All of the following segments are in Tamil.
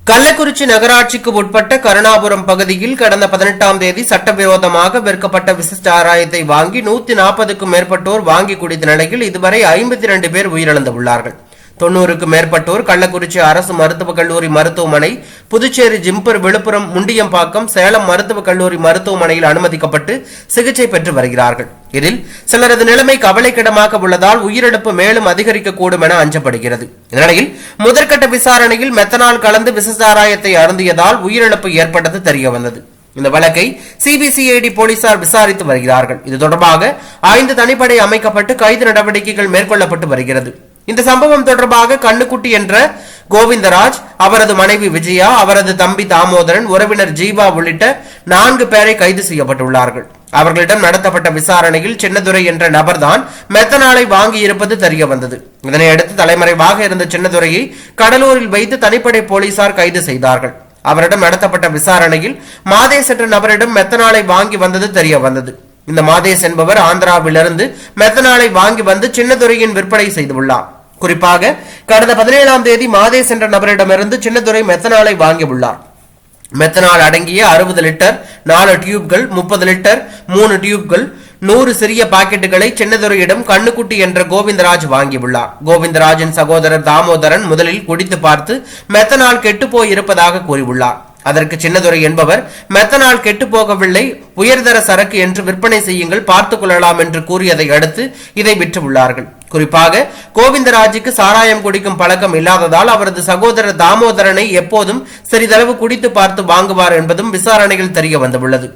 கள்ளக்குறிச்சி நகராட்சிக்கு உட்பட்ட கருணாபுரம் பகுதியில் கடந்த 18ஆம் தேதி சட்டவிரோதமாக விற்கப்பட்ட விசிஷ்ட சாராயத்தை வாங்கி 140க்கும் மேற்பட்டோர் வாங்கி குடித்த நிலையில் இதுவரை 52 பேர் உயிரிழந்துள்ளார்கள். 90க்கும் மேற்பட்டோர் கள்ளக்குறிச்சி அரசு மருத்துவக் கல்லூரி மருத்துவமனை, புதுச்சேரி ஜிம்பர், விழுப்புரம் முண்டியம்பாக்கம், சேலம் மருத்துவக் கல்லூரி மருத்துவமனையில் அனுமதிக்கப்பட்டு சிகிச்சை பெற்று வருகிறார்கள். இதில் சிலரது நிலைமை கவலைக்கிடமாக உள்ளதால் உயிரிழப்பு மேலும் அதிகரிக்கக்கூடும் என அஞ்சப்படுகிறது. இந்நிலையில் முதற்கட்ட விசாரணையில் மெத்தனால் கலந்து விசசாராயத்தை அருந்தியதால் உயிரிழப்பு ஏற்பட்டது தெரியவந்தது. இந்த வழக்கை சிபிசிஐடி போலீசார் விசாரித்து வருகிறார்கள். இது தொடர்பாக 5 தனிப்படை அமைக்கப்பட்டு கைது நடவடிக்கைகள் மேற்கொள்ளப்பட்டு வருகிறது. இந்த சம்பவம் தொடர்பாக கண்ணுக்குட்டி என்ற கோவிந்தராஜ், அவரது மனைவி விஜயா, அவரது தம்பி தாமோதரன், உறவினர் ஜீவா உள்ளிட்ட 4 பேரை கைது செய்யப்பட்டுள்ளார்கள். அவர்களிடம் நடத்தப்பட்ட விசாரணையில் சின்னதுரை என்ற நபர்தான் மெத்தனாலை வாங்கி இருப்பது தெரிய வந்தது. இதனையடுத்து தலைமறைவாக இருந்த சின்னதுரையை கடலூரில் வைத்து தனிப்படை போலீசார் கைது செய்தார்கள். அவரிடம் நடத்தப்பட்ட விசாரணையில் மாதேஷ் என்ற நபரிடம் மெத்தனாலை வாங்கி வந்தது தெரிய வந்தது. இந்த மாதேஷ் என்பவர் ஆந்திராவிலிருந்து மெத்தனாலை வாங்கி வந்து சின்னதுரையின் விற்பனை செய்துள்ளார். குறிப்பாக கடந்த 17ஆம் தேதி மாதேஷ் என்ற நபரிடமிருந்து சின்னதுரை மெத்தனாலை வாங்கியுள்ளார். மெத்தனால் அடங்கிய 60 லிட்டர் 4 டியூப்கள், 30 லிட்டர் 3 டியூப்கள், 100 சிறிய பாக்கெட்டுகளை சின்னதுரையிடம் கண்ணுக்குட்டி என்ற கோவிந்தராஜ் வாங்கியுள்ளார். கோவிந்தராஜின் சகோதரர் தாமோதரன் முதலில் குடித்து பார்த்து மெத்தனால் கெட்டுப்போய் இருப்பதாக கூறியுள்ளார். அதற்கு சின்னதுரை என்பவர் மெத்தனால் கெட்டு போகவில்லை, உயர்தர சரக்கு என்று விற்பனை செய்யுங்கள், பார்த்துக் கொள்ளலாம் என்று கூறியதை அடுத்து இதை விற்றுள்ளார்கள். குறிப்பாக கோவிந்தராஜுக்கு சாராயம் குடிக்கும் பழக்கம் இல்லாததால் அவரது சகோதரர் தாமோதரனை எப்போதும் சிறிதளவு குடித்து பார்த்து வாங்குவார் என்பதும் விசாரணையில் தெரிய வந்துள்ளது.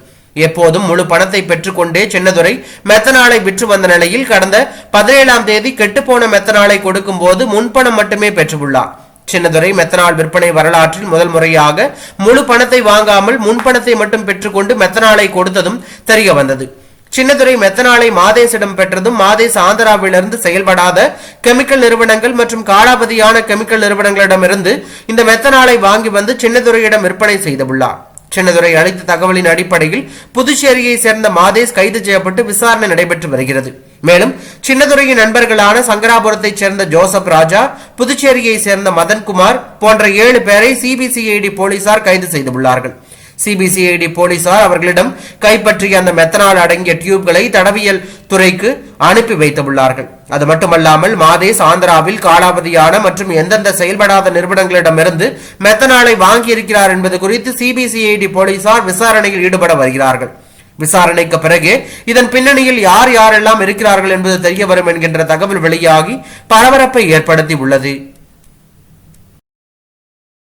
எப்போதும் முழு பணத்தை பெற்றுக்கொண்டே சின்னதுரை மெத்தனாலை விற்று வந்த நிலையில் கடந்த 17ஆம் தேதி கெட்டுப்போன மெத்தனாலை கொடுக்கும் போது முன்பணம் மட்டுமே பெற்றுள்ளார். சின்னதுரை மெத்தனால் விற்பனை வரலாற்றில் முதல் முறையாக முழு பணத்தை வாங்காமல் முன்பணத்தை மட்டும் பெற்றுக்கொண்டு மெத்தனாலை கொடுத்ததும் தெரிய வந்தது. சின்னதுரை மெத்தனாலை மாதேஷிடம் பெற்றதும் மாதேஷ் ஆந்திராவிலிருந்து செயல்படாத கெமிக்கல் நிறுவனங்கள் மற்றும் காலாவதியான கெமிக்கல் நிறுவனங்களிடமிருந்து இந்த மெத்தனாலை வாங்கி வந்து சின்னதுரையிடம் விற்பனை செய்துள்ளார். சின்னதுரை அளித்த தகவலின் அடிப்படையில் புதுச்சேரியை சேர்ந்த மாதேஷ் கைது செய்யப்பட்டு விசாரணை நடைபெற்று வருகிறது. மேலும் சின்னதுரையின் நண்பர்களான சங்கராபுரத்தைச் சேர்ந்த ஜோசப் ராஜா, புதுச்சேரியை சேர்ந்த மதன்குமார் போன்ற 7 பேரை சிபிசிஐடி போலீசார் கைது செய்துள்ளார்கள். சிபிசிஐடி போலீசார் அவர்களிடம் கைப்பற்றிய அந்த மெத்தனால் அடங்கிய டியூப்களை தடவியல் துறைக்கு அனுப்பி வைத்துள்ளார்கள். அது மட்டுமல்லாமல் மாதேஷ் ஆந்திராவில் காலாவதியான மற்றும் எந்தெந்த செயல்படாத நிறுவனங்களிடமிருந்து மெத்தனாலை வாங்கியிருக்கிறார் என்பது குறித்து சிபிசிஐடி போலீசார் விசாரணையில் ஈடுபட வருகிறார்கள். விசாரணைக்கு பிறகு இதன் பின்னணியில் யாரெல்லாம் இருக்கிறார்கள் என்பது தெரிய வரும் என்கின்ற தகவல் வெளியாகி பரபரப்பை ஏற்படுத்தி உள்ளது.